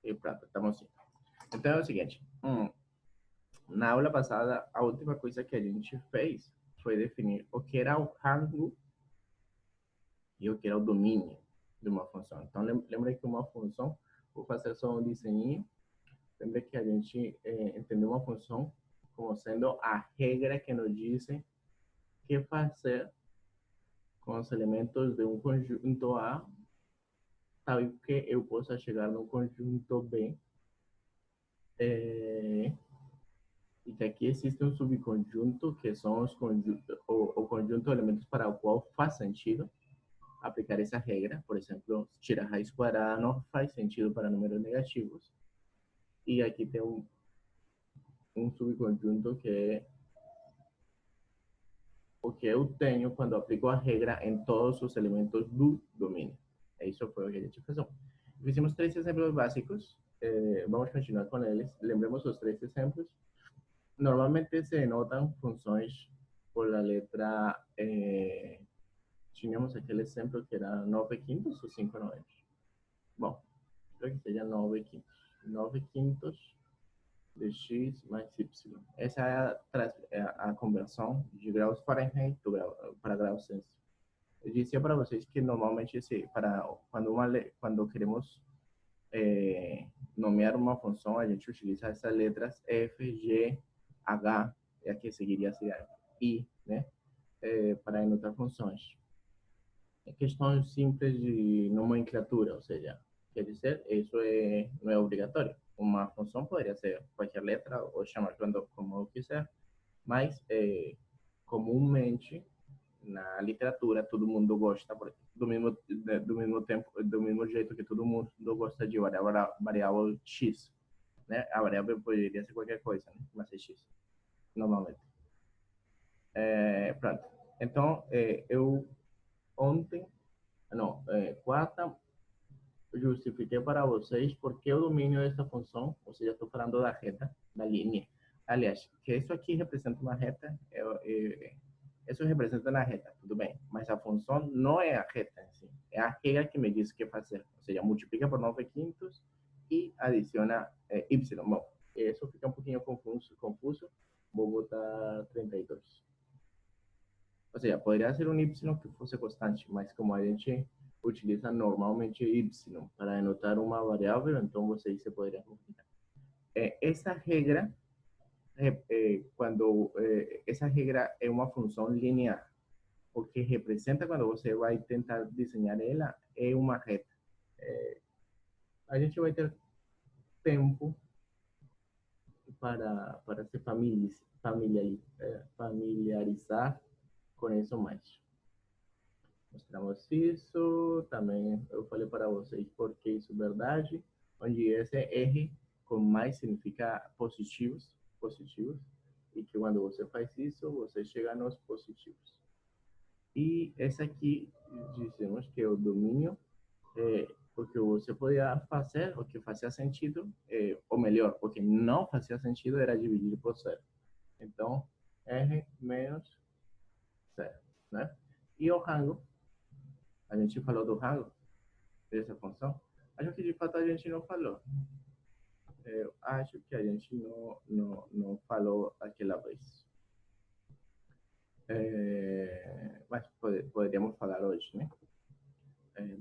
E pronto, estamos indo. Então é o seguinte, na aula passada, a última coisa que a gente fez foi definir o que era o rango e o que era o domínio de uma função. Então, lembra que uma função, vou fazer só um desenho, lembra que a gente entendeu uma função como sendo a regra que nos diz que fazer com os elementos de um conjunto A, tal que eu possa chegar no conjunto B, e que aqui existe um subconjunto, que são os conjuntos, o conjunto de elementos para o qual faz sentido aplicar essa regra. Por exemplo, tirar raiz quadrada não faz sentido para números negativos. E aqui tem um subconjunto que é o que eu tenho quando aplico a regra em todos os elementos do domínio. Isso foi o que a gente fez. Fizemos 3 exemplos básicos. Vamos continuar com eles. Lembremos os 3 exemplos. Normalmente se denotan funções por la letra. Tínhamos aquele exemplo que era 9 quintos ou 5 novenos. Bom, creo que seja 9 quintos. 9 quintos de x mais y. Essa é a conversão de graus Fahrenheit para graus Celsius. Eu disse para vocês que normalmente quando queremos nomear uma função, a gente utiliza essas letras F, G, H, e aqui seguiria I, né? Para denotar funções. Questões simples de nomenclatura, ou seja, quer dizer, isso não é obrigatório. Uma função poderia ser qualquer letra ou chamar como eu quiser, mas comumente na literatura todo mundo gosta do mesmo jeito que todo mundo gosta de variável x, né? A variável poderia ser qualquer coisa, né? Mas é x normalmente. Pronto. Então eu ontem, não, quarta, justifiquei para vocês porque o domínio dessa função, ou seja, estou falando da reta, da linha. Aliás, que isso aqui representa uma reta, isso representa na reta, tudo bem, mas a função não é a reta em si, é a regra que me diz o que fazer, ou seja, multiplica por 9 quintos e adiciona y. Bom, isso fica um pouquinho confuso, vou botar 32. Ou seja, poderia ser um y que fosse constante, mas como a gente utiliza normalmente y para denotar uma variável, então vocês se poderiam multiplicar. Essa regra, essa regra é uma função linear, o que representa quando você vai tentar desenhar ela é uma reta. A gente vai ter tempo para se familiarizar com isso mais. Mostramos isso, também eu falei para vocês porque isso é verdade, onde esse R com mais significa positivos, e que quando você faz isso, você chega nos positivos. E esse aqui, dizemos que é o domínio, porque você podia fazer o que fazia sentido, ou melhor, o que não fazia sentido era dividir por zero. Então, R menos zero, né? E o rango, a gente falou do rango dessa função, acho que de fato a gente não falou. Eu acho que a gente não falou aquela vez. Mas poderíamos falar hoje, né?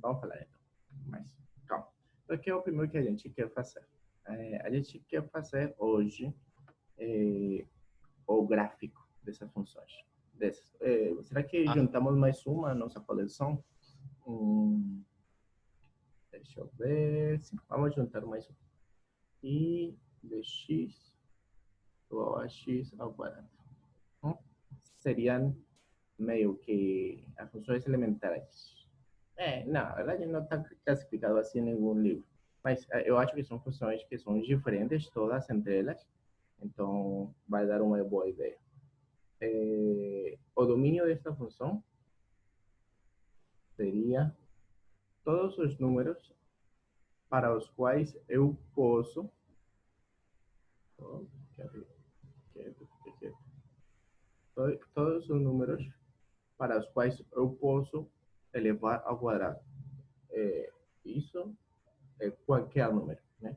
Vamos falar então. Mas calma. Então, aqui é o primeiro que a gente quer fazer. A gente quer fazer hoje o gráfico dessas funções. Será que Ah, juntamos mais uma nossa coleção? Deixa eu ver. Sim, vamos juntar mais uma. E de x igual a x ao quadrado. Seriam meio que as funções elementares. Na verdade não está classificado assim em nenhum livro. Mas eu acho que são funções que são diferentes todas entre elas. Então vai dar uma boa ideia. O domínio desta função seria todos os números para os quais eu posso todos os números para os quais eu posso elevar ao quadrado. Isso é qualquer número, né?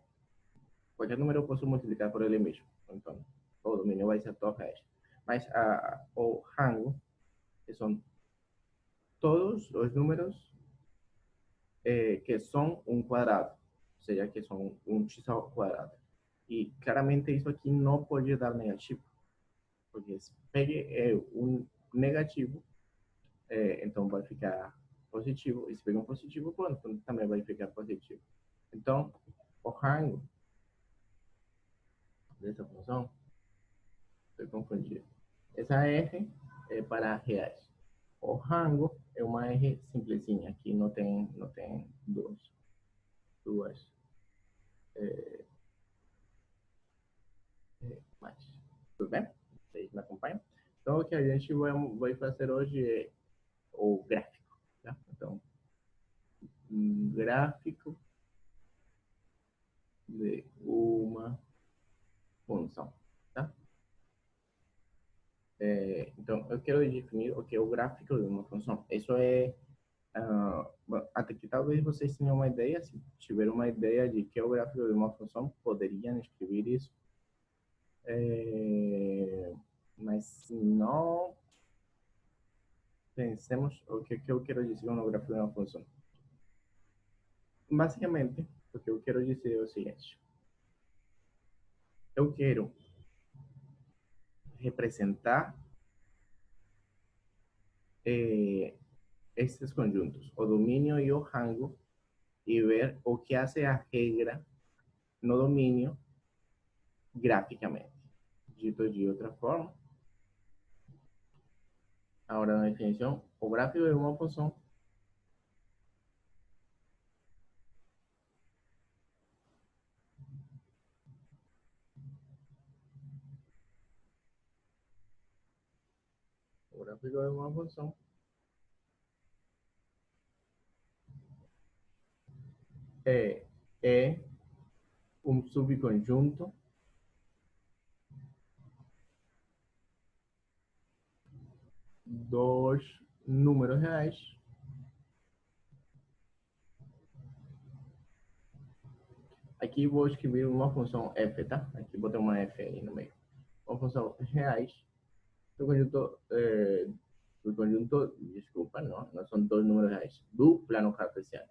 qualquer número eu posso multiplicar por ele mesmo. Então, o domínio vai ser todo reais. Mas o rango, que são todos os números que são um quadrado, ou seja, que são um x ao quadrado. E claramente isso aqui não pode dar negativo, porque se pegue um negativo, então vai ficar positivo, e se pegar um positivo, bom, então também vai ficar positivo. Então, o rango dessa função, estou confundido. Essa R é para reais. O rango é uma R simplesinha, aqui não tem duas mais. Tudo bem? Vocês me acompanham? Então, o que a gente vai fazer hoje é o gráfico. Tá? Então, um gráfico de uma função. Tá? Então, eu quero definir o que é o gráfico de uma função. Isso é até que talvez vocês tenham uma ideia, se tiverem uma ideia de que é o gráfico de uma função, poderiam escrever isso. Mas se não, pensemos o que eu quero dizer com o gráfico de uma função. Basicamente, o que eu quero dizer é o seguinte: eu quero representar esses conjuntos, o domínio e o rango, e ver o que hace a regra no domínio graficamente. Dito de outra forma, agora na definição, o gráfico de uma função o gráfico de uma função é, é um subconjunto dos números reais aqui vou escrever uma função f, tá? Aqui botei uma f aí no meio. Uma função reais do conjunto, desculpa, não são dois números reais, do plano cartesiano.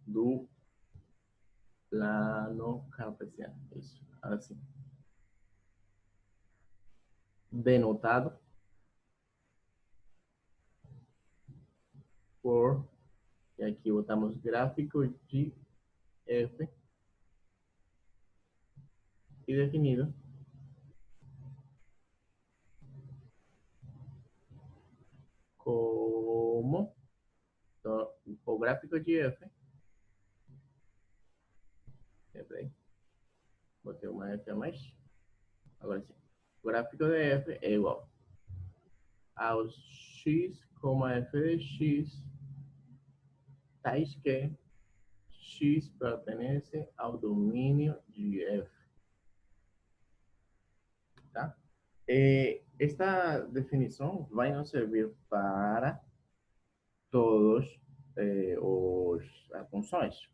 Do plano cartesiano, isso, assim. Denotado por, e aqui botamos gráfico de f, e definido como então, o gráfico de f, lembrei, botei uma f a mais, agora sim. O gráfico de f é igual aos x, f de x, tais que x pertenece ao domínio de f. Tá? Esta definição vai nos servir para todos as funções,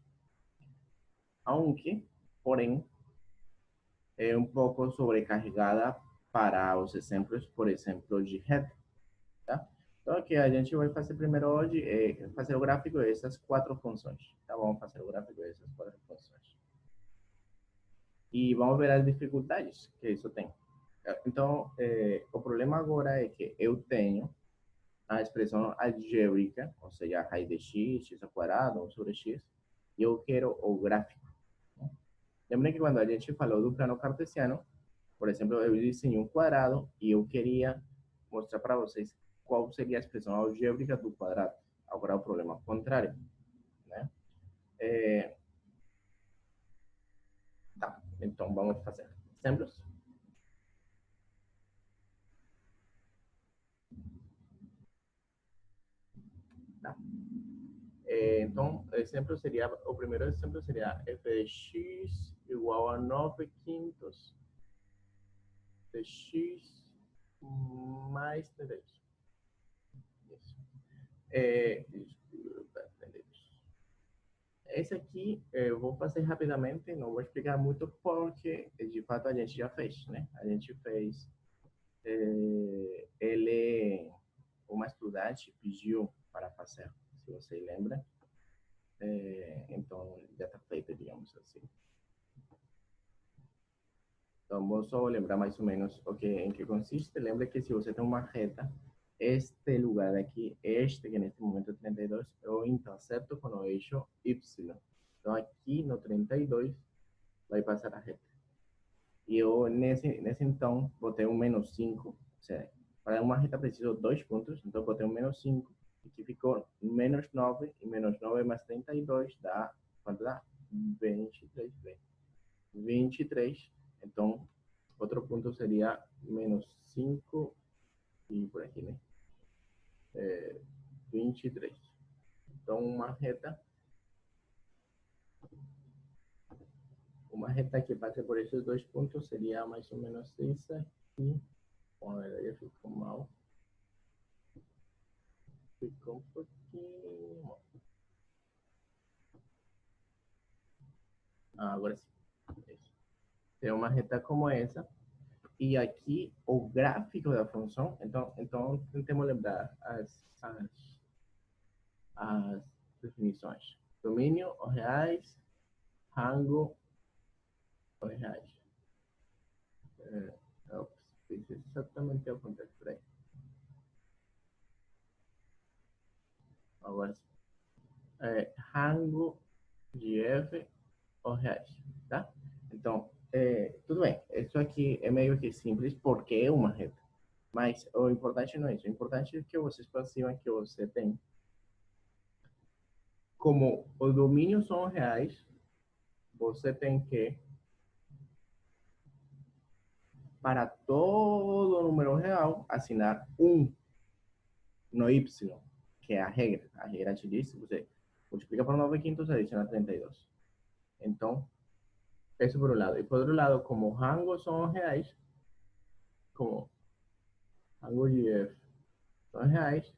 aunque, porém, é um pouco sobrecarregada para os exemplos, por exemplo, de reta. Tá? Então, o que a gente vai fazer primeiro hoje é fazer o gráfico dessas quatro funções. Tá? Vamos fazer o gráfico dessas quatro funções. E vamos ver as dificuldades que isso tem. Então, o problema agora é que eu tenho a expressão algébrica, ou seja, a raiz de x, x ao quadrado, 1 sobre x, e eu quero o gráfico. Né? Lembra que quando a gente falou do plano cartesiano, por exemplo, eu desenhei um quadrado e eu queria mostrar para vocês qual seria a expressão algébrica do quadrado. Agora o problema é o contrário, né? Tá, então vamos fazer exemplos. Tá? Então, o primeiro exemplo seria f de x igual a 9 quintos de x mais 3. Isso. esse aqui eu vou fazer rapidamente, não vou explicar muito porque de fato a gente já fez, né? A gente fez, ele, uma estudante pediu para fazer, se você lembra, então já está feito, digamos assim. Então, vou só lembrar mais ou menos em que consiste. Lembra que se você tem uma reta, este lugar aqui, este que neste momento é 32, é o intercepto com o eixo Y. Então, aqui no 32 vai passar a reta. E eu, nesse então, botei um menos 5. Ou seja, para uma reta preciso 2 pontos, então eu botei um menos 5, e que ficou menos 9, e menos 9 mais 32 dá, quanto dá? 23, 23. Então, outro ponto seria menos 5 e por aqui, né? 23. Então, uma reta que passe por esses 2 pontos seria mais ou menos isso aqui. Bom, eu ficou mal. Ficou um pouquinho mal. Agora sim. Tem uma reta como essa. E aqui o gráfico da função. Então tentemos lembrar as definições. Domínio, os reais, rango, os reais. Ops, fiz exatamente ao contrário. Peraí. Agora sim. Rango de F ou reais, tá? Então, tudo bem. Isso aqui é meio que simples porque é uma reta. Mas o importante não é isso. O importante é que vocês percebam que você tem, como o domínio são reais, você tem que, para todo número real, assinar um no Y, que é a regra. A regra te diz, você multiplica por 9 quintos, adiciona 32. Então, eso por un lado. Y por otro lado, como rango son reais, como rango de F são reais,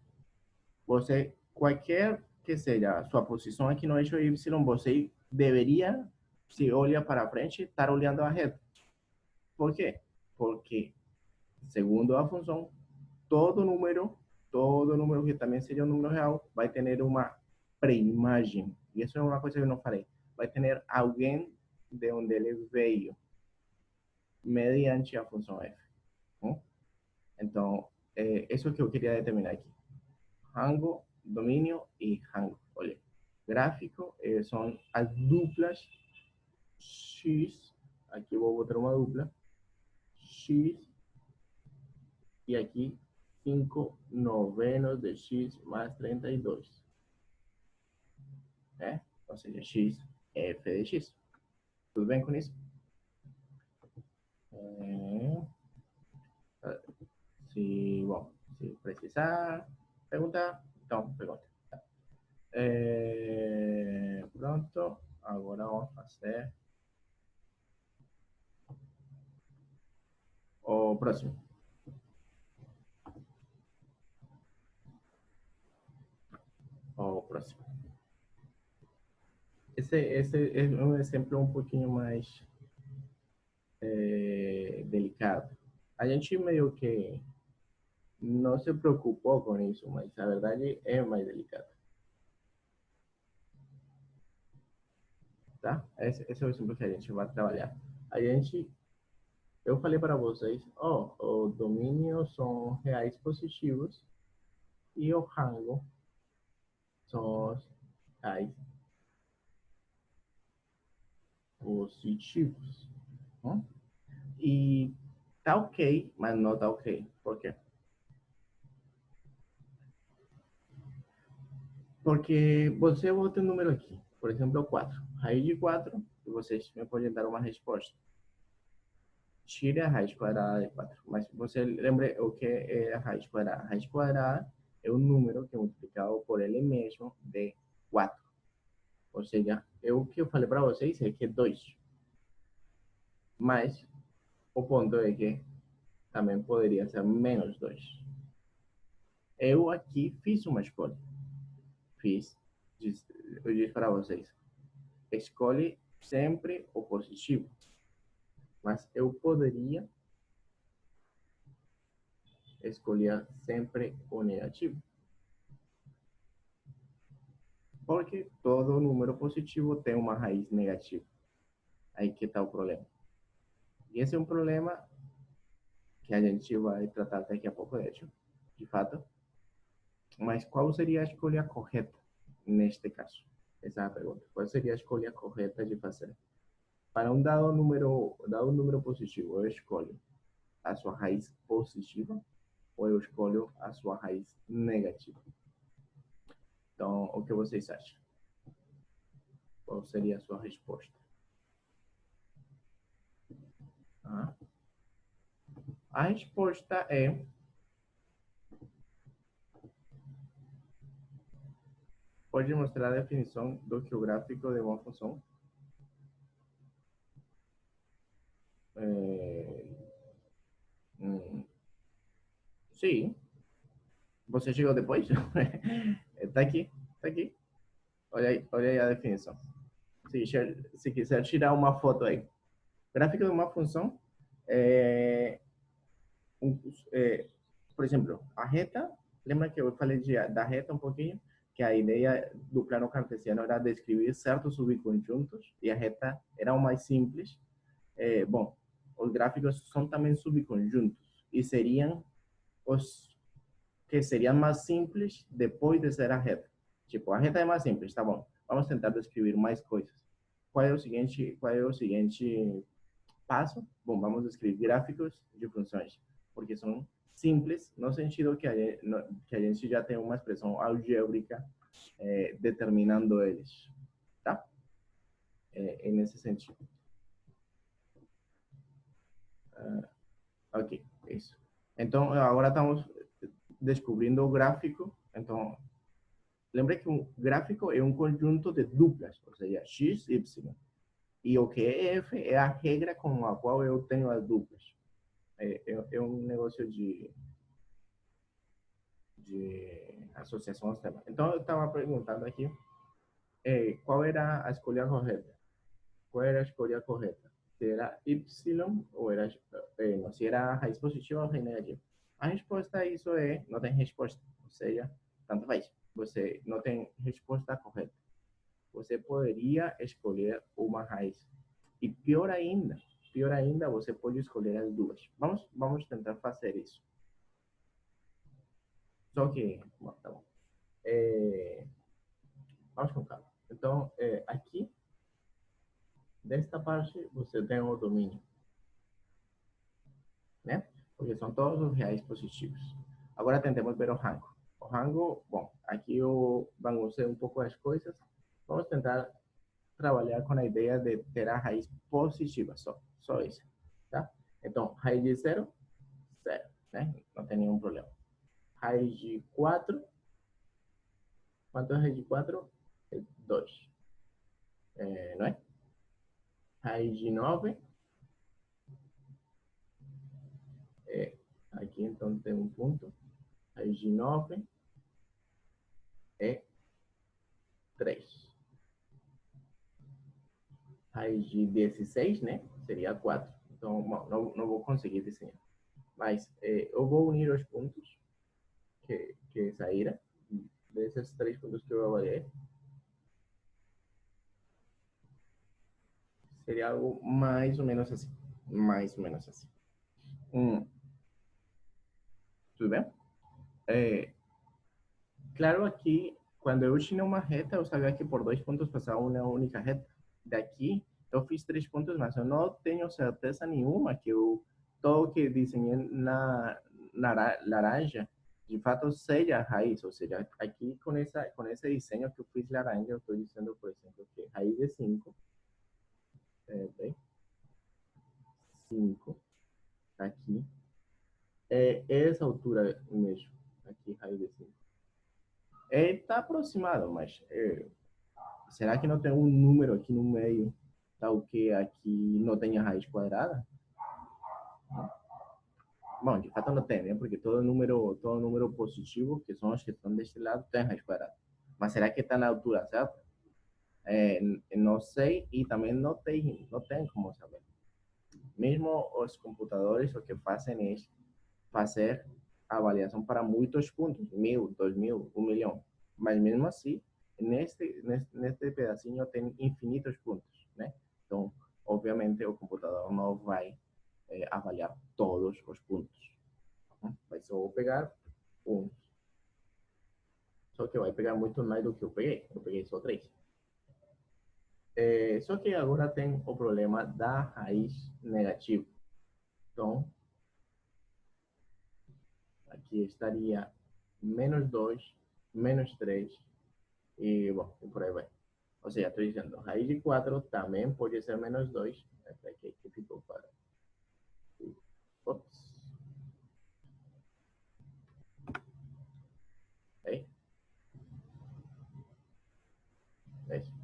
você, qualquer que seja a sua posição aqui no eixo Y, você deveria, se olha para frente, estar olhando a reta. Por quê? Porque, segundo a função, todo número que também seja um número real, vai ter uma pré-imagem. E isso é uma coisa que eu não falei. Vai ter alguém de onde ele veio, mediante a função f. Né? Então, isso que eu queria determinar aqui. Rango, domínio e rango. Olha, gráfico são as duplas x, aqui eu vou botar uma dupla, x, e aqui 5 novenos de x mais 32. Né? Ou seja, x f de x. Tudo bem com isso? Se precisar perguntar, então pergunta. Pronto, agora vamos fazer o próximo. O próximo. Esse é um exemplo um pouquinho mais delicado. A gente meio que não se preocupou com isso, mas a verdade é mais delicado. Tá? Esse é o exemplo que a gente vai trabalhar. Eu falei para vocês, o domínio são reais positivos e o rango são os reais positivos. Né? E tá ok, mas não tá ok. Por quê? Porque você bota um número aqui, por exemplo, 4. Raiz de 4, e vocês me podem dar uma resposta. Tire a raiz quadrada de 4. Mas você lembra o que é a raiz quadrada? A raiz quadrada é um número que é multiplicado por ele mesmo de 4. Ou seja, o que eu falei para vocês é que é 2. Mas o ponto é que também poderia ser menos 2. Eu aqui fiz uma escolha. Eu disse para vocês, escolhe sempre o positivo, mas eu poderia escolher sempre o negativo, porque todo número positivo tem uma raiz negativa. Aí que está o problema. E esse é um problema que a gente vai tratar daqui a pouco, de fato. Mas qual seria a escolha correta neste caso? Essa é a pergunta. Qual seria a escolha correta de fazer? Para um dado número positivo, eu escolho a sua raiz positiva ou eu escolho a sua raiz negativa? Então, o que vocês acham? Qual seria a sua resposta? Ah, a resposta é... Pode mostrar a definição do que o gráfico de uma função sim. Você chegou depois? Está aqui, está aqui. Olha aí a definição. Se quiser tirar uma foto aí. Gráfico de uma função é, um, é, por exemplo, a reta, lembra que eu falei da reta um pouquinho? Que a ideia do plano cartesiano era descrever certos subconjuntos e a reta era o mais simples. Bom, os gráficos são também subconjuntos e seriam os que seriam mais simples depois de ser a reta. Tipo, a reta é mais simples, tá bom? Vamos tentar descrever mais coisas. Qual é o seguinte passo? Bom, vamos descrever gráficos de funções, porque são simples no sentido que a gente já tem uma expressão algébrica determinando eles, tá? É nesse sentido. Ok, isso. Então, agora estamos descobrindo o gráfico. Então, lembra que um gráfico é um conjunto de duplas, ou seja, x, y. E o que é f é a regra com a qual eu tenho as duplas. É um negócio de associação aos temas. Então, eu estava perguntando aqui qual era a escolha correta. Qual era a escolha correta? Se era y ou era, não, se era raiz positiva ou raiz negativa. A resposta a isso é, não tem resposta, ou seja, tanto faz. Você não tem resposta correta. Você poderia escolher uma raiz. E pior ainda, você pode escolher as duas. Vamos tentar fazer isso. Só que, bom, tá bom. Vamos com calma. Então, aqui, desta parte, você tem o domínio, né? Porque são todos os reais positivos. Agora tentemos ver o rango. O rango, bom, aqui eu baguncei um pouco as coisas. Vamos tentar trabalhar com a ideia de ter a raiz positiva, só isso, tá? Então, raiz de zero, zero, né? Não tem nenhum problema. Raiz de 4, quanto é raiz de 4? É 2, não é? Raiz de 9, aqui então tem um ponto. Raiz de 9 é 3. Raiz de 16, né? Seria 4. Então, não vou conseguir desenhar. Mas eu vou unir os pontos que saíram desses 3 pontos que eu avaliei. Seria algo mais ou menos assim. Mais ou menos assim. Tudo bem? Claro, aqui, quando eu tinha uma reta, eu sabia que por 2 pontos passava uma única reta. Daqui, eu fiz 3 pontos, mas eu não tenho certeza nenhuma que todo que desenhei na laranja, de fato, seja a raiz. Ou seja, aqui com esse desenho que eu fiz laranja, eu estou dizendo, por exemplo, que raiz de 5, bem, 5, aqui, é essa altura mesmo. Aqui, raiz de 5. Está aproximado, mas será que não tem um número aqui no meio, tal que aqui não tenha raiz quadrada? Bom, de fato não tem, né? Porque todo número positivo, que são os que estão deste lado, tem raiz quadrada. Mas será que está na altura certa? Não sei e também não tem como saber. Mesmo os computadores, o que fazem é fazer avaliação para muitos pontos, 1.000, 2.000, 1 milhão. Mas mesmo assim, neste pedacinho tem infinitos pontos, né? Então, obviamente, o computador não vai avaliar todos os pontos. Vai só pegar um. Só que vai pegar muito mais do que eu peguei. Eu peguei só três. Só que agora tem o problema da raiz negativa. Então, aqui estaria menos 2, menos 3 e, bom, e por aí vai. Ou seja, estou dizendo, raiz de 4 também pode ser menos 2. Essa aqui que ficou para... Ops. Aí, é isso.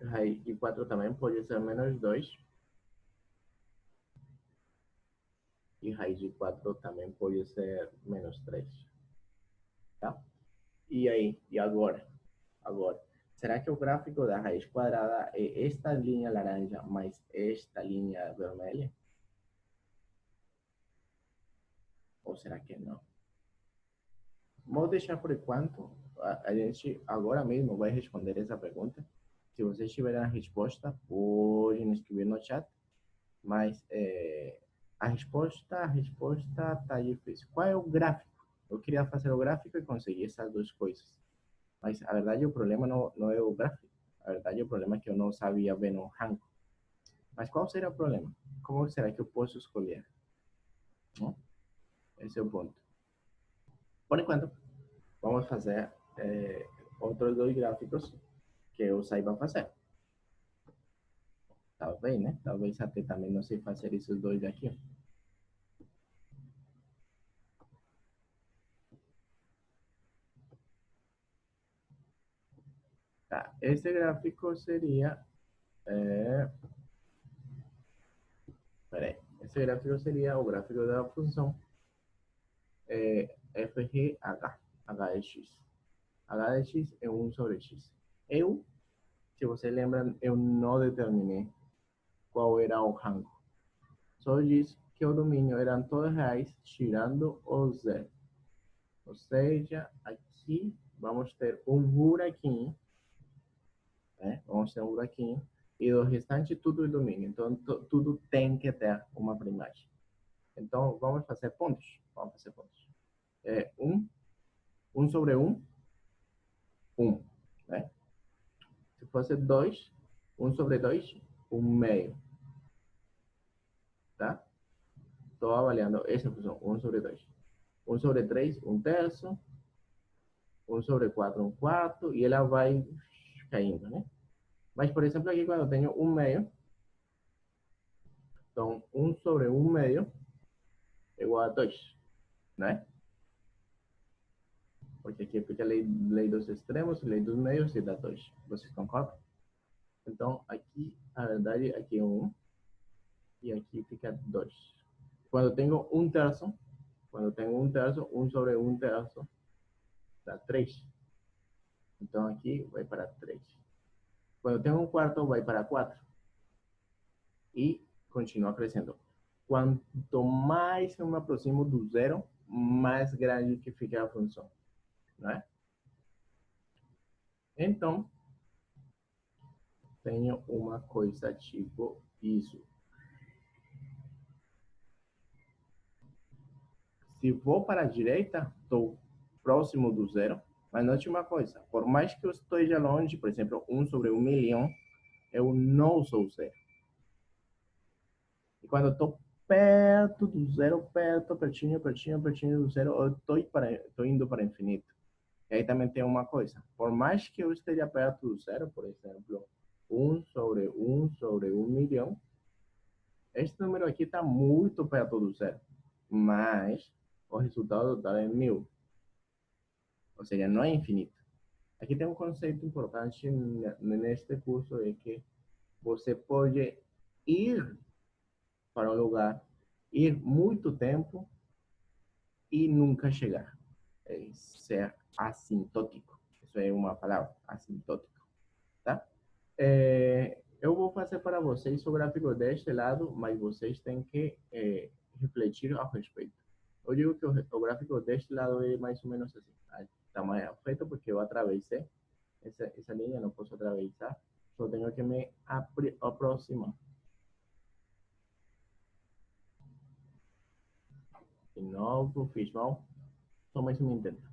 Raiz de 4 também pode ser menos 2. E raiz de 4 também pode ser menos 3. Tá? E aí? E agora? Agora, será que o gráfico da raiz quadrada é esta linha laranja mais esta linha vermelha? Ou será que não? Vou deixar por enquanto. A gente agora mesmo vai responder essa pergunta. Se vocês tiverem a resposta, podem escrever no chat. Mas a resposta tá difícil. Qual é o gráfico? Eu queria fazer o gráfico e conseguir essas duas coisas. Mas a verdade, o problema não é o gráfico. A verdade, o problema é que eu não sabia ver no rango. Mas qual será o problema? Como será que eu posso escolher? Não? Esse é o ponto. Por enquanto, vamos fazer outros dois gráficos que eu saiba fazer. Talvez, né? Talvez até também não sei fazer esses dois aqui. Tá, esse gráfico seria... peraí. Esse gráfico seria o gráfico da função FGH. H é x. H de x é 1 sobre x. Se você lembra, eu não determinei qual era o rango. Só disse que o domínio eram todas reais, tirando o zero. Ou seja, aqui vamos ter um buraquinho, né? Vamos ter um buraquinho, e o restante tudo é domínio. Então, tudo tem que ter uma primagem. Então, vamos fazer pontos. Vamos fazer pontos. 1 sobre 1, 1. Né? Se fosse 2, 1 sobre 2, 1 meio. Tá? Estou avaliando essa função, 1 sobre 2. 1 sobre 3, 1 terço. 1 sobre 4, 1 quarto. E ela vai caindo, né? Mas, por exemplo, aqui quando eu tenho 1 meio, então 1 sobre 1 meio é igual a 2, né? Porque aqui fica a lei dos extremos, lei dos meios e dá 2. Vocês concordam? Então, aqui, a verdade, aqui é 1 e aqui fica 2. Quando eu tenho 1 terço, 1 sobre 1 terço dá 3. Então, aqui vai para 3. Quando eu tenho 1 quarto, vai para 4. E continua crescendo. Quanto mais eu me aproximo do zero, mais grande que fica a função, né? Então, tenho uma coisa tipo isso. Se vou para a direita, estou próximo do zero, mas note uma coisa, por mais que eu esteja longe, por exemplo, 1 sobre 1 milhão, eu não sou zero. E quando eu estou perto do zero, pertinho do zero, eu estou indo para infinito. E aí também tem uma coisa, por mais que eu esteja perto do zero, por exemplo, 1 sobre 1 sobre 1 milhão, este número aqui está muito perto do zero, mas o resultado total é 1000, ou seja, não é infinito. Aqui tem um conceito importante neste curso, é que você pode ir para um lugar, ir muito tempo e nunca chegar. É ser assintótico. Isso é uma palavra, assintótico. Eu vou fazer para vocês o gráfico deste lado, mas vocês têm que refletir ao respeito. Eu digo que o gráfico deste lado é mais ou menos assim. Está mal feito porque eu atravessei essa linha, não posso atravessar, só tenho que me aproximar. De novo, fiz mal. Só mais uma intento.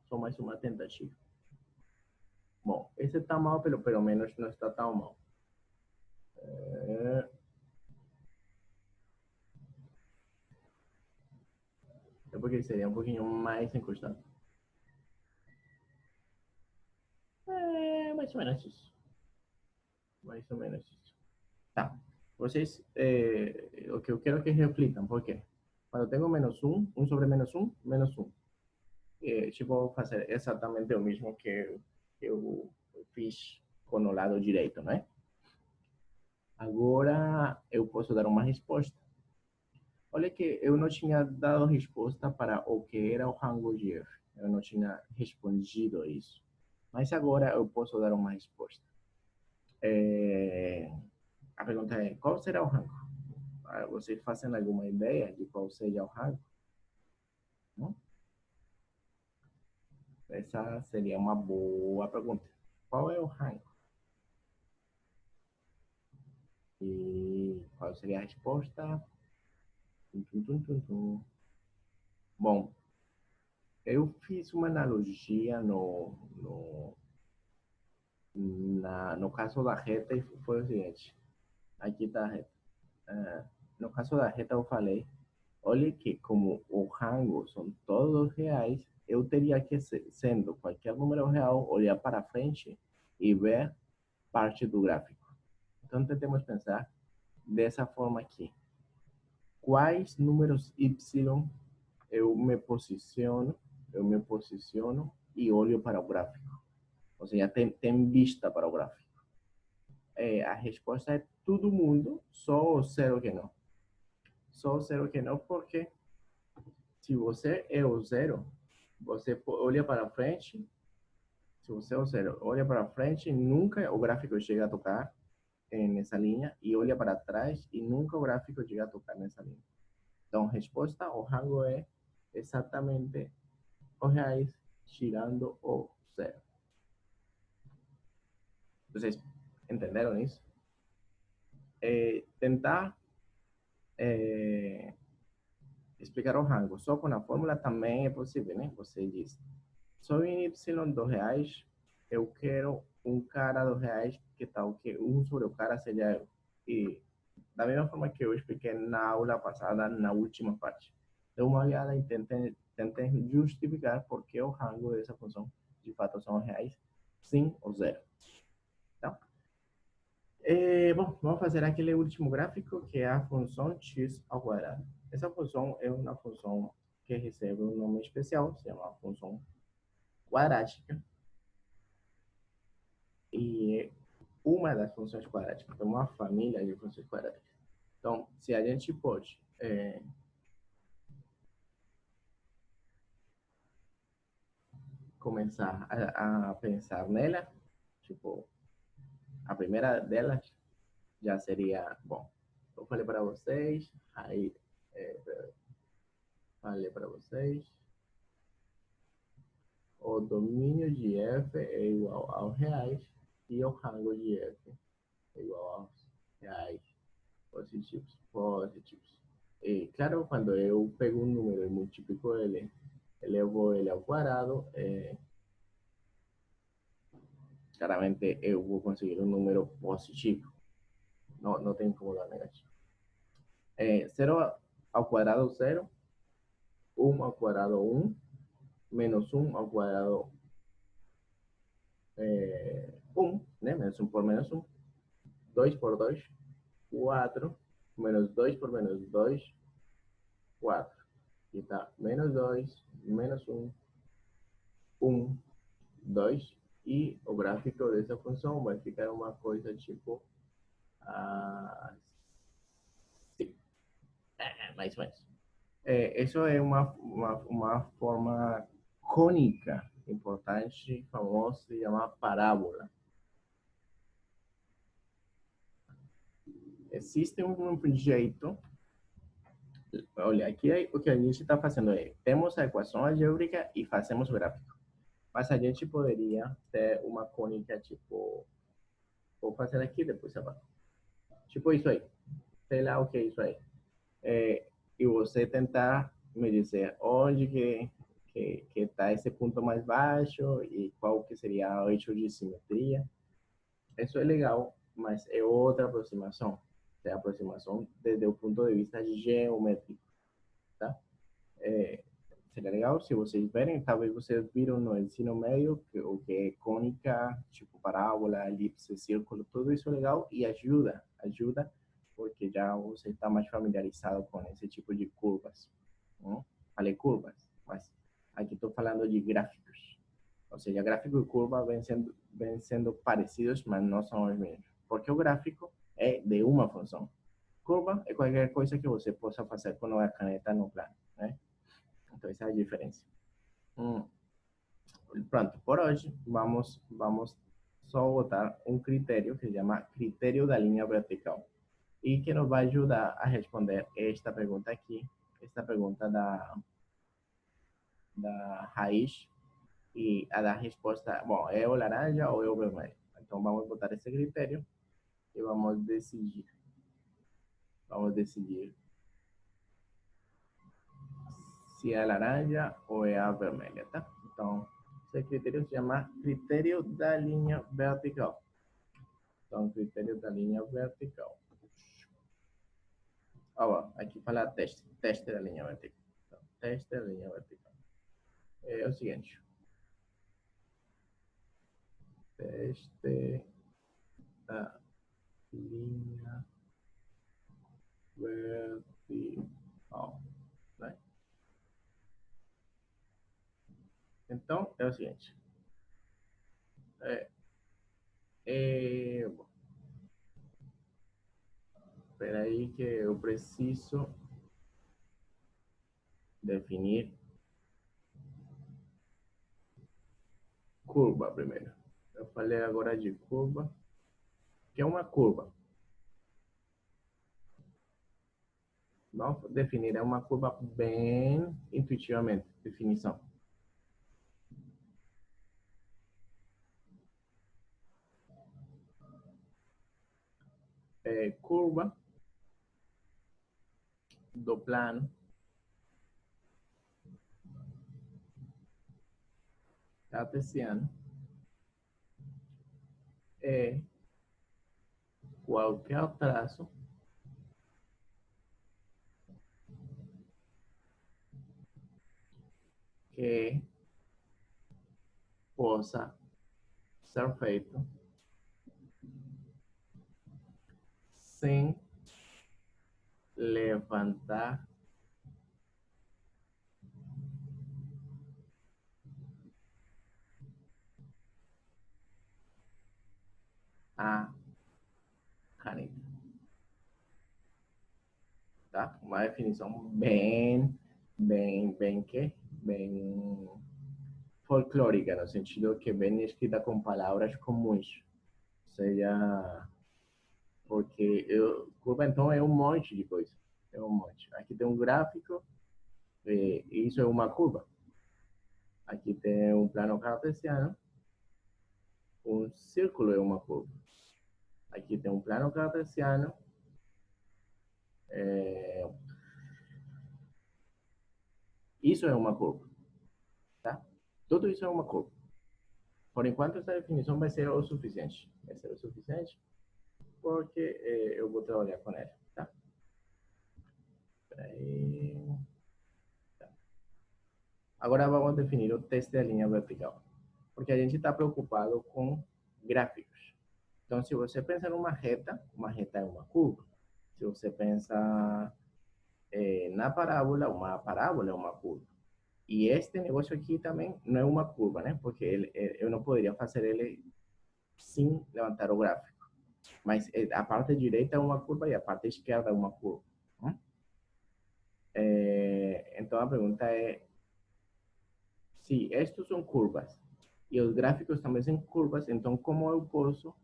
Só mais uma tentativa. Bom, esse está mal, pelo menos não está tão mal. É porque seria um pouquinho mais encostado. Mais ou menos isso. Mais ou menos isso. Tá. Vocês, o que eu quero que reflitam, por quê? Quando tenho menos um sobre menos um. Tipo, vou fazer exatamente o mesmo que eu fiz com o lado direito, né? Agora eu posso dar uma resposta. Olha que eu não tinha dado resposta para o que era o rango de F. Eu não tinha respondido isso. Mas agora eu posso dar uma resposta. A pergunta é, qual será o rango? Vocês fazem alguma ideia de qual seja o rango? Não? Essa seria uma boa pergunta. Qual é o rango? E qual seria a resposta? Tum, tum, tum, tum, tum. Bom, eu fiz uma analogia no caso da reta e foi o seguinte. Aqui está a reta. No caso da reta eu falei, olha que como o rango são todos reais, eu teria que, sendo qualquer número real, olhar para frente e ver parte do gráfico. Então tentemos pensar dessa forma aqui. Quais números y eu me posiciono e olho para o gráfico? Ou seja, tem vista para o gráfico. A resposta é todo mundo, só o zero que não. Só o zero que não, porque se você é o zero, você olha para frente, se você é o zero, olha para frente, nunca o gráfico chega a tocar nessa linha, e olha para trás e nunca o gráfico chega a tocar nessa linha. Então, resposta, o rango é exatamente os reais tirando o zero. Vocês entenderam isso? Tentar explicar o rango só com a fórmula também é possível, né? Você diz, só em Y R$2, eu quero um cara R$2 que tal que um sobre o cara seja eu. E da mesma forma que eu expliquei na aula passada, na última parte. Dê uma olhada e tentem justificar por que o rango dessa função de fato são reais, sim ou zero. Tá? Bom, vamos fazer aquele último gráfico, que é a função x ao quadrado. Essa função é uma função que recebe um nome especial, se chama função quadrática, e é uma das funções quadráticas, é uma família de funções quadráticas. Então, se a gente pode começar a pensar nela, tipo, a primeira delas já seria, bom, eu falei para vocês, aí falei para vocês, o domínio de F é igual aos reais e o rango de F é igual aos reais positivos. E, claro, quando eu pego um número e multiplico ele, elevo ele ao quadrado, claramente eu vou conseguir um número positivo. Não tem como dar negativo. 0 ao quadrado, 0. 1 ao quadrado, 1. Menos 1 ao quadrado, 1. Né? Menos 1 por menos 1. 2 por 2, 4. Menos 2 por menos 2, 4. Aqui está menos 2, menos 1, 1, 2. E o gráfico dessa função vai ficar uma coisa tipo assim. Mais ou menos. Isso é uma forma cônica importante, famosa, se chama parábola. Existe um jeito. Olha, aqui o que a gente está fazendo é, temos a equação algébrica e fazemos o gráfico. Mas a gente poderia ter uma cônica, tipo, vou fazer aqui, depois abaixo. Tipo isso aí. Sei lá o que é isso aí. E você tentar me dizer onde que está esse ponto mais baixo e qual que seria o eixo de simetria. Isso é legal, mas é outra aproximação. É a aproximação desde o ponto de vista geométrico, tá? Seria legal se vocês verem, talvez vocês viram no ensino médio, o que é cônica, tipo parábola, elipse, círculo, tudo isso é legal e ajuda, porque já você está mais familiarizado com esse tipo de curvas. Não? Falei curvas, mas aqui estou falando de gráficos. Ou seja, gráfico e curva vêm sendo parecidos, mas não são os mesmos. Porque o gráfico é de uma função. Curva é qualquer coisa que você possa fazer com uma caneta no plano, né? Então, essa é a diferença. Hum, Pronto, por hoje vamos só botar um critério que se chama critério da linha vertical e que nos vai ajudar a responder esta pergunta aqui, esta pergunta da raiz e a da resposta, bom, é o laranja ou é o vermelho. Então vamos botar esse critério e vamos decidir se é a laranja ou é a vermelha, tá? Então, esse critério se chama critério da linha vertical. Então, critério da linha vertical. Ó, aqui fala teste da linha vertical. Então, teste da linha vertical. É o seguinte. Teste da linha vertical. Né? Então, é o seguinte. É, bom, espera aí que eu preciso definir curva primeiro. Eu falei agora de curva. Que é uma curva? Vamos definir, é uma curva bem intuitivamente, definição. Curva do plano cartesiano é qualquer traço que possa ser feito sem levantar a caneta. Tá? Uma definição bem folclórica, no sentido que bem escrita com palavras comuns. Ou seja, porque curva então é um monte de coisa. É um monte. Aqui tem um gráfico, isso é uma curva. Aqui tem um plano cartesiano, um círculo é uma curva. Aqui tem um plano cartesiano, é, isso é uma curva, tá? Tudo isso é uma curva. Por enquanto, essa definição vai ser o suficiente. Vai ser o suficiente porque eu vou trabalhar com ela, tá? Peraí. Tá. Agora vamos definir o teste da linha vertical, porque a gente está preocupado com gráficos. Então, se você pensa numa reta, uma reta é uma curva. Se você pensa na parábola, uma parábola é uma curva. E este negócio aqui também não é uma curva, né? Porque eu não poderia fazer ele sem levantar o gráfico. Mas a parte direita é uma curva e a parte esquerda é uma curva. Né? Então a pergunta é: se estes são curvas e os gráficos também são curvas, então como eu posso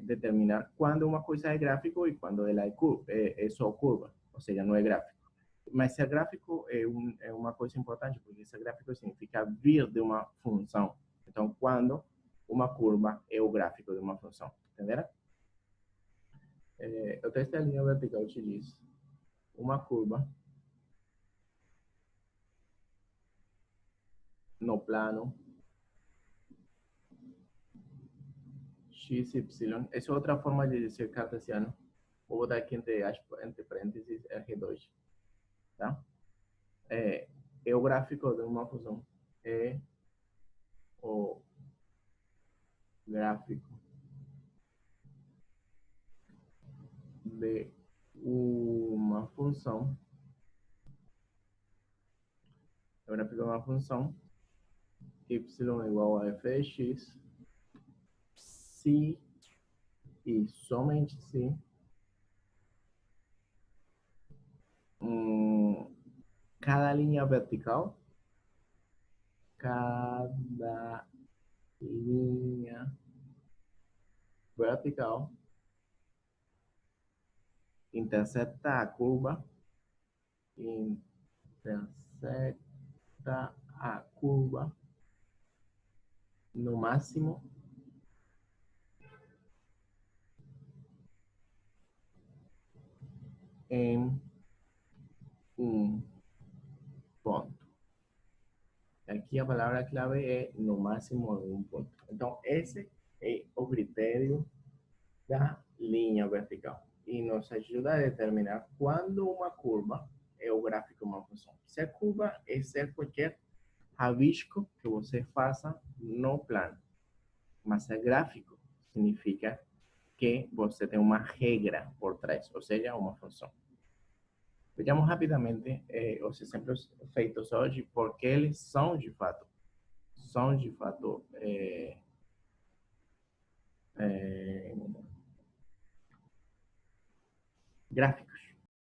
determinar quando uma coisa é gráfico e quando ela é só curva, ou seja, não é gráfico. Mas ser gráfico é uma coisa importante, porque ser gráfico significa vir de uma função. Então, quando uma curva é o gráfico de uma função, entenderam? O texto da linha vertical te diz uma curva no plano x, y. Essa é outra forma de dizer cartesiano. Vou botar aqui entre parênteses R2, tá? É o gráfico de uma função. É o gráfico de uma função. É o gráfico de uma função y igual a f de x, se e somente se cada linha vertical, cada linha vertical intersecta a curva, intersecta a curva no máximo em um ponto. Aqui a palavra-clave é no máximo em um ponto. Então, esse é o critério da linha vertical. E nos ajuda a determinar quando uma curva é o gráfico de uma função. Se a curva é ser qualquer rabisco que você faça no plano. Mas é gráfico significa que você tem uma regra por trás, ou seja, uma função. Vejamos rapidamente os exemplos feitos hoje, porque eles são de fato gráficos.